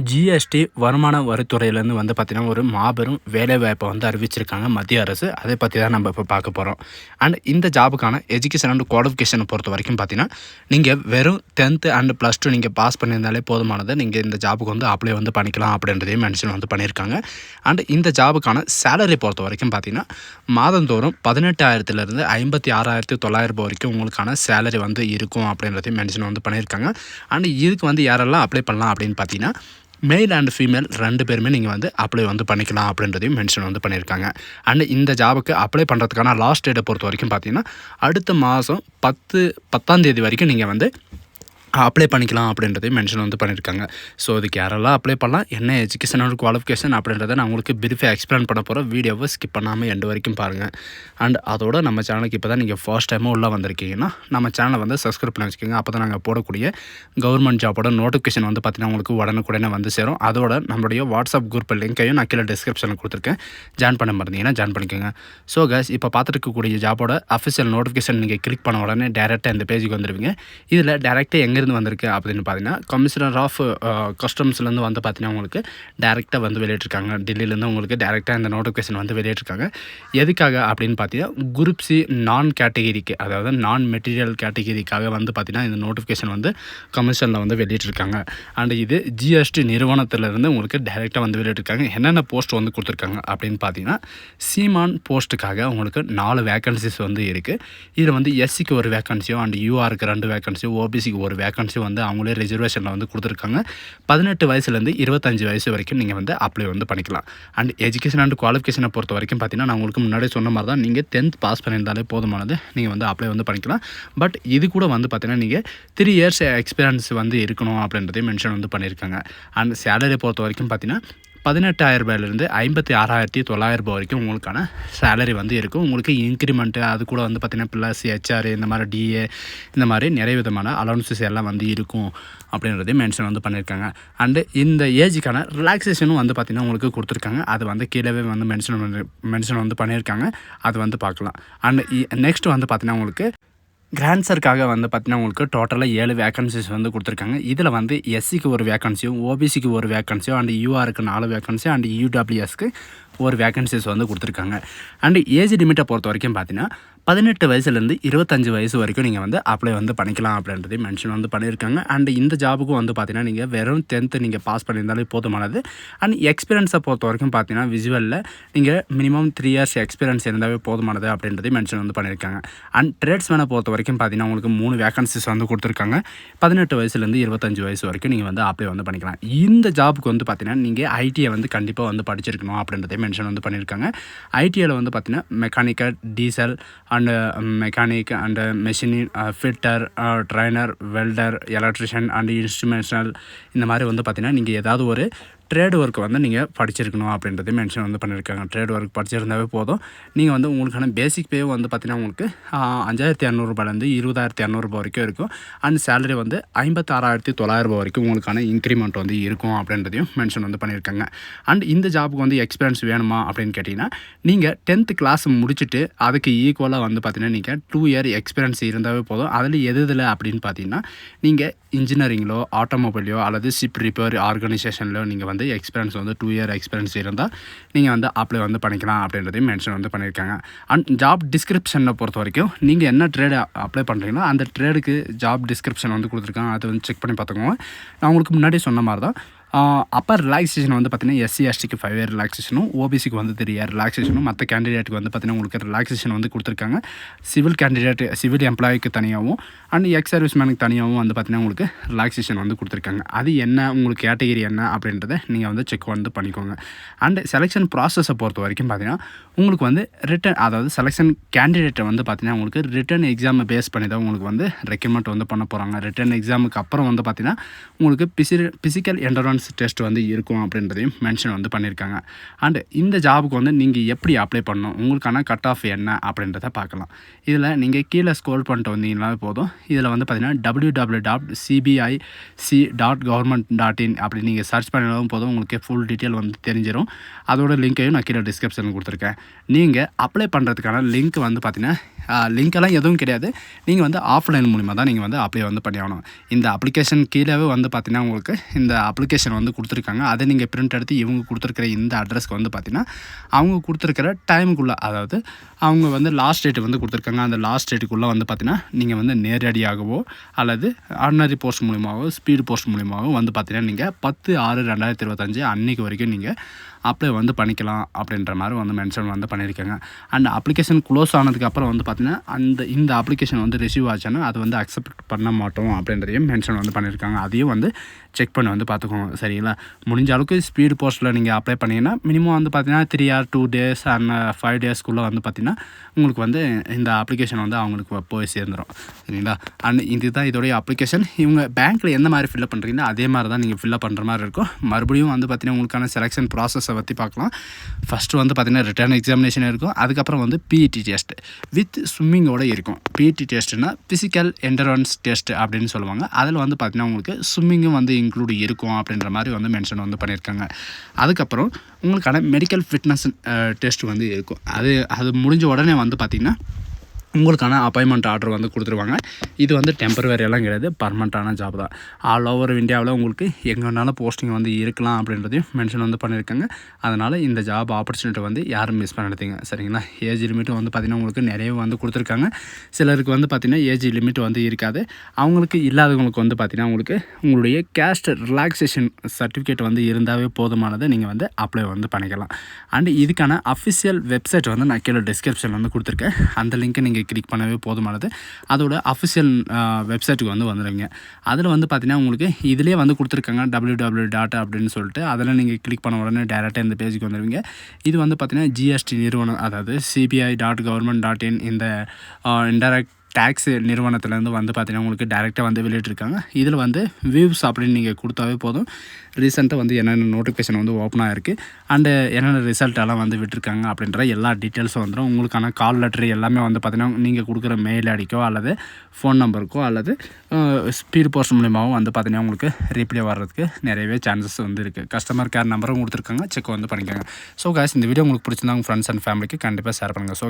GST வருமான வரித்துறையிலேருந்து வந்து பார்த்திங்கன்னா ஒரு மாபெரும் வேலைவாய்ப்பை வந்து அறிவிச்சிருக்காங்க மத்திய அரசு. அதை பற்றி தான் நம்ம இப்போ பார்க்க போகிறோம். அண்ட் இந்த ஜாபுக்கான எஜுகேஷன் அண்ட் குவாலிஃபிகேஷனை பொறுத்த வரைக்கும் பார்த்தீங்கன்னா, நீங்கள் வெறும் 10th அண்ட் +2 நீங்கள் பாஸ் பண்ணியிருந்தாலே போதுமானது. நீங்கள் இந்த ஜாபுக்கு வந்து அப்ளை வந்து பண்ணிக்கலாம் அப்படின்றதையும் மென்ஷன் வந்து பண்ணியிருக்காங்க. அண்ட் இந்த ஜாபுக்கான சேலரி பொறுத்த வரைக்கும் பார்த்தீங்கன்னா, மாதந்தோறும் 18,000லேருந்து 56,900 வரைக்கும் உங்களுக்கான சேலரி வந்து இருக்கும் அப்படின்றதையும் மென்ஷன் வந்து பண்ணியிருக்காங்க. அண்ட் இதுக்கு வந்து யாரெல்லாம் அப்ளை பண்ணலாம் அப்படின்னு பார்த்தீங்கன்னா, மேல் அண்ட் ஃபீமேல் 2 பேருமே நீங்கள் வந்து அப்ளை வந்து பண்ணிக்கலாம் அப்படின்றதையும் மென்ஷன் வந்து பண்ணியிருக்காங்க. அண்ட் இந்த ஜாபுக்கு அப்ளை பண்ணுறதுக்கான லாஸ்ட் டேட்டை பொறுத்த வரைக்கும் பார்த்தீங்கன்னா, அடுத்த மாதம் 10ஆம் தேதி வரைக்கும் நீங்கள் வந்து அப்ளை பண்ணிக்கலாம் அப்படின்றதையும் மென்ஷன் வந்து பண்ணியிருக்காங்க. ஸோ இதுக்கு யாரெல்லாம் அப்ளை பண்ணலாம், என்ன எஜுகேஷனோட குவாலிஃபிகேஷன் அப்படின்றத நான் உங்களுக்கு பிரீஃபாக எக்ஸ்பிளைன் பண்ண போகிறேன். வீடியோவை ஸ்கிப் பண்ணாமல் எண்டு வரைக்கும் பாருங்கள். அண்ட் அதோட நம்ம சேனலுக்கு இப்போ தான் நீங்கள் ஃபர்ஸ்ட் டைமாக உள்ளே வந்திருக்கீங்கன்னா நம்ம சேனலை வந்து சப்ஸ்கிரைப் பண்ணி வச்சுக்கோங்க. அப்போ தான் நாங்கள் போடக்கூடிய கவர்மெண்ட் ஜாபோட நோட்டிஃபிகேஷன் வந்து பார்த்திங்கன்னா உங்களுக்கு உடனுக்குடனே வந்து சேரும். அதோட நம்மளுடைய வாட்ஸ்அப் குரூப் லிங்கையும் நான் கீழே டிஸ்கிரிப்ஷனில் கொடுத்துருக்கேன். ஜாயின் பண்ண மறந்தீங்கன்னா ஜாயின் பண்ணிக்கோங்க. ஸோ கேஸ், இப்போ பார்த்துட்டு இருக்கக்கூடிய ஜாபோட அஃபிஷியல் நோட்டிஃபிகேஷன் நீங்கள் கிளிக் பண்ண உடனே டேரெக்டாக இந்த பேஜுக்கு வந்துடுவீங்க. இதில் டேரெக்டாக எங்கேருந்து வந்திருக்கு அப்படின்னு பார்த்தீங்கன்னா, கமிஷனர் ஆஃப் கஸ்டம்ஸ்லேருந்து வந்து பார்த்தீங்கன்னா உங்களுக்கு டேரெக்டாக வந்து வெளியிட்டிருக்காங்க. டெல்லியிலேருந்து உங்களுக்கு டேரெக்டாக இந்த நோட்டிஃபிகேஷன் வந்து வெளியிட்டிருக்காங்க. எதுக்காக அப்படின்னு பார்த்தீங்கன்னா, குரூப் சி நான் கேட்டகிரிக்கு, அதாவது நான் மெட்டீரியல் கேட்டகிரிக்காக வந்து பார்த்தீங்கன்னா இந்த நோட்டிஃபிகேஷன் வந்து கமிஷனில் வந்து வெளியிட்டிருக்காங்க. அண்ட் இது ஜிஎஸ்டி நிறுவனத்திலேருந்து உங்களுக்கு டேரெக்டாக வந்து வெளியிட்டிருக்காங்க. என்னென்ன போஸ்ட் வந்து கொடுத்துருக்காங்க அப்படின்னு பார்த்தீங்கன்னா, சீமான் போஸ்ட்டுக்காக உங்களுக்கு 4 வேக்கன்சிஸ் வந்து இருக்குது. இதில் வந்து எஸ்சிக்கு ஒரு வேக்கன்சியோ அண்ட் யூஆருக்கு 2 வேக்கன்சியோ ஓபிசிக்கு ஒரு வேக்கன்சியோ வந்து அவங்களே ரிசர்வேஷனில் வந்து கொடுத்துருக்காங்க. 18 வயசுலேருந்து 25 வயசு வரைக்கும் நீங்கள் வந்து அப்ளை வந்து பண்ணிக்கலாம். அண்ட் எஜுகேஷன் அண்ட் குவாலிஃபிகேஷனை பொறுத்த வரைக்கும் பார்த்தீங்கன்னா, நான் உங்களுக்கு முன்னாடி சொன்ன மாதிரி தான், நீங்கள் 10th பாஸ் பண்ணியிருந்தாலே போதுமானது. நீங்கள் வந்து அப்ளை வந்து பண்ணிக்கலாம். பட் இது கூட வந்து பார்த்தீங்கன்னா நீங்கள் 3 இயர்ஸ் எக்ஸ்பீரியன்ஸ் வந்து இருக்கணும் அப்படின்றதையும் மென்ஷன் வந்து பண்ணியிருக்காங்க. அண்ட் சேலரி பொறுத்த வரைக்கும் பார்த்தீங்கன்னா 18,000 56,900 வரைக்கும் உங்களுக்கான சேலரி வந்து இருக்கும். உங்களுக்கு இன்க்ரிமெண்ட்டு அது கூட வந்து பார்த்திங்கன்னா ப்ளஸ் ஹெச்ஆர் இந்த மாதிரி டிஏ இந்த மாதிரி நிறைய விதமான அலவன்சஸ் எல்லாம் வந்து இருக்கும் அப்படின்றதையும் மென்ஷன் வந்து பண்ணியிருக்காங்க. அண்டு இந்த ஏஜுக்கான ரிலாக்ஸேஷனும் வந்து பார்த்திங்கன்னா உங்களுக்கு கொடுத்துருக்காங்க. அது வந்து கீழே வந்து மென்ஷன் வந்து பண்ணியிருக்காங்க. அது வந்து பார்க்கலாம். அண்ட் நெக்ஸ்ட் வந்து பார்த்திங்கன்னா உங்களுக்கு கிராண்ட்ஸருக்காக வந்து பார்த்திங்கன்னா உங்களுக்கு டோட்டலாக 7 வேக்கன்சிஸ் வந்து கொடுத்துருக்காங்க. இதில் வந்து எஸ்சிக்கு ஒரு வேக்கன்சியும் ஓபிசிக்கு ஒரு வேக்கன்சியும் அண்ட் யூஆருக்கு 4 வேக்கன்சியும் அண்ட் யூடபிள்யூஎஸ்க்கு ஒரு வேக்கன்சிஸ் வந்து கொடுத்துருக்காங்க. அண்டு ஏஜ் லிமிட்டை பொறுத்த வரைக்கும் பார்த்தீங்கன்னா 18 வயசுலேருந்து 25 வயசு வரைக்கும் நீங்கள் வந்து அப்ளை வந்து பண்ணிக்கலாம் அப்படின்றதையும் மென்ஷன் வந்து பண்ணியிருக்காங்க. அண்ட் இந்த ஜாபுக்கும் வந்து பார்த்தீங்கன்னா நீங்கள் வெறும் 10th நீங்கள் பாஸ் பண்ணியிருந்தாலே போதுமானது. அண்ட் எக்ஸ்பீரியன்ஸை பொறுத்த வரைக்கும் பார்த்தீங்கன்னா விஜுவலில் நீங்கள் மினிமம் 3 இயர்ஸ் எக்ஸ்பீரியன்ஸ் இருந்தாவே போதுமானது அப்படின்றதையும் மென்ஷன் வந்து பண்ணியிருக்காங்க. அண்ட் ட்ரேட்ஸ்மேனை பொறுத்த வரைக்கும் பார்த்தீங்கன்னா உங்களுக்கு 3 வேக்கன்சிஸ் வந்து கொடுத்துருக்காங்க. 18 வயசுலேருந்து 25 வயசு வரைக்கும் நீங்கள் வந்து அப்ளை வந்து பண்ணிக்கலாம். இந்த ஜாபுக்கு வந்து பார்த்தீங்கன்னா நீங்கள் ஐடியை வந்து கண்டிப்பாக வந்து படிச்சிருக்கணும் அப்படின்றதையும் மென்ஷன் வந்து பண்ணியிருக்காங்க. ஐடியில் வந்து பார்த்தீங்கன்னா mechanical, diesel and mechanic and machinist fitter, trainer, welder, electrician and instrumental இந்த மாதிரி வந்து பார்த்திங்கன்னா நீங்கள் ஏதாவது ஒரு ட்ரேட் ஒர்க் வந்து நீங்கள் படிச்சிருக்கணும் அப்படின்றதையும் மென்ஷன் வந்து பண்ணியிருக்காங்க. ட்ரேட் ஒர்க் படிச்சிருந்தாவே போதும். நீங்கள் வந்து உங்களுக்கான பேசிக் பே வந்து பார்த்திங்கன்னா உங்களுக்கு 5,200 20,200 வரைக்கும் இருக்கும். அண்ட் சேலரி வந்து 56,900 வரைக்கும் உங்களுக்கான இன்க்ரிமெண்ட் வந்து இருக்கும் அப்படின்றதையும் மென்ஷன் வந்து பண்ணியிருக்காங்க. அண்ட் இந்த ஜாபுக்கு வந்து எக்ஸ்பீரியன்ஸ் வேணுமா அப்படின்னு கேட்டிங்கன்னா, நீங்கள் 10th கிளாஸ் முடிச்சுட்டு அதுக்கு ஈக்குவலாக வந்து பார்த்திங்கன்னா நீங்கள் 2 இயர் எக்ஸ்பீரியன்ஸ் இருந்தாவே போதும். அதில் எதில் அப்படின்னு பார்த்தீங்கன்னா, நீங்கள் இன்ஜினியரிங்கிலோ ஆட்டோமொபைலையோ அல்லது ஷிப் ரிப்பேர் ஆர்கனைசேஷன்லையோ நீங்கள் வந்து எக்ஸ்பீரியன்ஸ் வந்து 2 இயர் எக்ஸ்பீரியன்ஸ் இருந்தால் நீங்கள் வந்து அப்ளை வந்து பண்ணிக்கலாம் அப்படின்றதையும் மென்ஷன் வந்து பண்ணியிருக்காங்க. அண்ட் ஜாப் டிஸ்கிரிப்ஷனை பொறுத்த வரைக்கும் நீங்கள் என்ன ட்ரேடு அப்ளை பண்ணுறீங்களோ அந்த ட்ரேடுக்கு ஜாப் டிஸ்கிரிப்ஷன் வந்து கொடுத்துருக்காங்க. அதை வந்து செக் பண்ணி பார்த்துக்கோங்க. நான் உங்களுக்கு முன்னாடி சொன்ன மாதிரி தான் அப்பர் ரிலாக்ஸேஷன் வந்து பார்த்திங்கன்னா எஸ்சி எஸ்டிக்கு 5 இயர் ரிலாக்ஸேஷனும் ஓபிசிக்கு வந்து 3 இயர் ரிலாக்ஸேஷனும் மற்ற கேண்டிடேட்டுக்கு வந்து பார்த்திங்கன்னா உங்களுக்கு ரிலாக்ஸேஷன் வந்து கொடுத்துருக்காங்க. சிவில் எம்ப்ளாய்க்கு தனியாகவும் அண்ட் எக்ஸ் சர்வீஸ் மேனுக்கு தனியாகவும் வந்து பார்த்திங்கன்னா உங்களுக்கு ரிலாக்ஸேஷன் வந்து கொடுத்துருக்காங்க. அது என்ன உங்களுக்கு கேட்டகிரி என்ன அப்படின்றத நீங்கள் வந்து செக் வந்து பண்ணிக்கோங்க. அண்ட் செலெக்ஷன் ப்ராசஸை பொறுத்த வரைக்கும் பார்த்திங்கன்னா உங்களுக்கு வந்து ரிட்டன், அதாவது செலெக்ஷன் கேண்டிடேட்டை வந்து பார்த்திங்கன்னா உங்களுக்கு ரிட்டன் எக்ஸாமை பேஸ் பண்ணி தான் உங்களுக்கு வந்து ரெக்கமெண்ட் வந்து பண்ண போகிறாங்க. ரிட்டன் எக்ஸாமுக்கு அப்புறம் வந்து பார்த்திங்கன்னா உங்களுக்கு ஃபிசிக்கல் என்டரன்ஸ் டெஸ்ட் வந்து இருக்கும் அப்படின்றதையும் மென்ஷன் வந்து பண்ணியிருக்காங்க. அண்ட் இந்த ஜாபுக்கு வந்து நீங்கள் எப்படி அப்ளை பண்ணணும், உங்களுக்கான கட் ஆஃப் என்ன அப்படின்றத பார்க்கலாம். இதில் நீங்கள் கீழே ஸ்க்ரோல் பண்ணிட்டு வந்தீங்கன்னா போதும். இதில் வந்து பார்த்தீங்கன்னா www.cbic.government.in அப்படி நீங்கள் சர்ச் பண்ணினாலும் போதும். உங்களுக்கு ஃபுல் டீட்டெயில் வந்து தெரிஞ்சிடும். அதோட லிங்க்கையும் நான் கீழே டிஸ்கிரிப்ஷனில் கொடுத்துருக்கேன். நீங்கள் அப்ளை பண்ணுறதுக்கான லிங்க் வந்து பார்த்தீங்கன்னா லிங்க்கெல்லாம் எதுவும் கிடையாது. நீங்கள் வந்து ஆஃப்லைன் மூலிமா தான் நீங்கள் வந்து அப்ளை வந்து பண்ணி ஆகணும். இந்த அப்ளிகேஷன் கீழவே வந்து பார்த்தீங்கன்னா உங்களுக்கு இந்த அப்ளிகேஷன் வந்து கொடுத்துருக்காங்க. அதை நீங்கள் பிரிண்ட் எடுத்து இவங்க கொடுத்துருக்கிற இந்த அட்ரஸ்க்கு வந்து பார்த்தீங்கன்னா அவங்க கொடுத்துருக்கிற டைமுக்குள்ளே, அதாவது அவங்க வந்து லாஸ்ட் டேட் வந்து கொடுத்துருக்காங்க. அந்த லாஸ்ட் டேட்டுக்குள்ளே வந்து பார்த்தீங்கன்னா நீங்கள் வந்து நேரடியாகவோ அல்லது ஆர்டினரி போஸ்ட் மூலிமாவோ ஸ்பீடு போஸ்ட் மூலிமாவோ வந்து பார்த்தீங்கன்னா நீங்கள் 10/6/2025 அன்றைக்கு வரைக்கும் நீங்கள் அப்ளை வந்து பண்ணிக்கலாம் அப்படின்ற மாதிரி வந்து மென்ஷன் வந்து பண்ணியிருக்காங்க. அண்ட் அப்ளிகேஷன் க்ளோஸ் ஆனதுக்கப்புறம் வந்து பார்த்தீங்கன்னா இந்த அப்ளிகேஷன் வந்து ரிசீவ் ஆச்சுன்னா அது வந்து அக்செப்ட் பண்ண மாட்டோம் அப்படின்றதையும் மென்ஷன் வந்து பண்ணியிருக்காங்க. அதையும் வந்து செக் பண்ணி வந்து பார்த்துக்கோங்க. சரிங்களா? முடிஞ்ச அளவுக்கு ஸ்பீடு போஸ்ட்டில் நீங்கள் அப்ளை பண்ணிங்கன்னா மினிமம் வந்து பார்த்தீங்கன்னா 3 or 2 days அண்ட் 5 daysக்குள்ளே வந்து பார்த்தீங்கன்னா உங்களுக்கு வந்து இந்த அப்ளிகேஷன் வந்து அவங்களுக்கு போய் சேர்ந்துடும். சரிங்களா? அண்ட் இதுதான் இதோடைய அப்ளிகேஷன். இவங்க பேங்க்கில் எந்த மாதிரி ஃபில்அப் பண்ணுறீங்களோ அதே மாதிரி தான் நீங்கள் ஃபில்அப் பண்ணுற மாதிரி இருக்கும். மறுபடியும் வந்து பார்த்தீங்கன்னா உங்களுக்கான செலெக்ஷன் ப்ராசஸை பற்றி பார்க்கலாம். ஃபஸ்ட்டு வந்து பார்த்தீங்கன்னா ரிட்டன் எக்ஸாமினேஷன் இருக்கும். அதுக்கப்புறம் வந்து பிஇடி டெஸ்ட் வித் ஸ்விம்மிங்கோடு இருக்கும். பிஇடி டெஸ்ட்னா ஃபிசிக்கல் எண்டரன்ஸ் டெஸ்ட் அப்படின்னு சொல்லுவாங்க. அதில் வந்து பார்த்தீங்கன்னா உங்களுக்கு ஸ்விம்மிங்கும் வந்து இன்க்ளூட் இருக்கும் அப்படின்ற மாதிரி வந்து மென்ஷன் வந்து பண்ணியிருக்காங்க. அதுக்கப்புறம் உங்களுக்கான மெடிக்கல் ஃபிட்னஸ் டெஸ்ட் வந்து இருக்கும். அது முடிஞ்ச உடனே வந்து பார்த்திங்கன்னா உங்களுக்கான அப்பாயின்மெண்ட் ஆர்டர் வந்து கொடுத்துருவாங்க. இது வந்து டெம்பரவரியெல்லாம் கிடையாது, பர்மனெண்ட்டான ஜாப் தான். ஆல் ஓவர் இந்தியாவில் உங்களுக்கு எங்கே வேணாலும் போஸ்டிங் வந்து இருக்கலாம் அப்படின்றதையும் மென்ஷன் வந்து பண்ணியிருக்காங்க. அதனால் இந்த ஜாப் ஆப்பர்ச்சுனிட்டி வந்து யாரும் மிஸ் பண்ணிடுங்க. சரிங்களா? ஏஜ் லிமிட்டும் வந்து பார்த்திங்கன்னா உங்களுக்கு நிறைய வந்து கொடுத்துருக்காங்க. சிலருக்கு வந்து பார்த்திங்கன்னா ஏஜ் லிமிட் வந்து இருக்காது. அவங்களுக்கு இல்லாதவங்களுக்கு வந்து பார்த்திங்கன்னா உங்களுக்கு உங்களுடைய கேஸ்ட் ரிலாக்ஸேஷன் சர்டிஃபிகேட் வந்து இருந்தாவே போதுமானதை நீங்கள் வந்து அப்ளை வந்து பண்ணிக்கலாம். அண்ட் இதுக்கான அஃபிஷியல் வெப்சைட் வந்து நான் கீழே டிஸ்கிரிப்ஷனில் வந்து கொடுத்துருக்கேன். அந்த லிங்க்கை நீங்கள் கிளிக் பண்ணவே போதுமானது. அதோட அஃபிஷியல் வெப்சைட்டுக்கு வந்து வந்துடுங்க. அதில் வந்து பார்த்தீங்கன்னா உங்களுக்கு இதிலே வந்து கொடுத்துருக்காங்க www. அப்படின்னு சொல்லிட்டு அதில் நீங்கள் கிளிக் பண்ண உடனே டேரெக்டாக இந்த பேஜுக்கு வந்துடுவீங்க. இது வந்து பார்த்தீங்கன்னா ஜிஎஸ்டி நிறுவனம், அதாவது cbi.government.in இந்த இன்டைரக்ட் டேக்ஸ் நிறுவனத்துலேருந்து வந்து பார்த்தீங்கன்னா உங்களுக்கு டேரெக்டாக வந்து வெளியிட்டிருக்காங்க. இதில் வந்து வியூஸ் அப்படின்னு நீங்கள் கொடுத்தாவே போதும். ரீசெண்டாக வந்து என்னென்ன நோட்டிஃபிகேஷன் வந்து ஓப்பன் ஆகிருக்கு அண்டு என்னென்ன ரிசல்ட்டெல்லாம் வந்து விட்டுருக்காங்க அப்படின்ற எல்லா டீட்டெயில்ஸும் வந்துடும். உங்களுக்கான கால் லெட்ரு எல்லாமே வந்து பார்த்தீங்கன்னா நீங்கள் கொடுக்குற மெயில் ஐடிக்கோ அல்லது ஃபோன் நம்பருக்கோ அல்லது ஸ்பீட் போஸ்ட் மூலியமாகவும் வந்து பார்த்தீங்கன்னா உங்களுக்கு ரீப்ளே வர்றதுக்கு நிறையவே சான்சஸ் வந்து இருக்குது. கஸ்டமர் கேர் நம்பரும் கொடுத்துருக்காங்க, செக் வந்து பண்ணிக்கோங்க. ஸோ காய்ஸ், இந்த வீடியோ உங்களுக்கு பிடிச்சிருந்தா உங்கள் ஃப்ரெண்ட்ஸ் அண்ட் ஃபேமிலிக்கு கண்டிப்பாக ஷேர் பண்ணுங்கள். ஸோ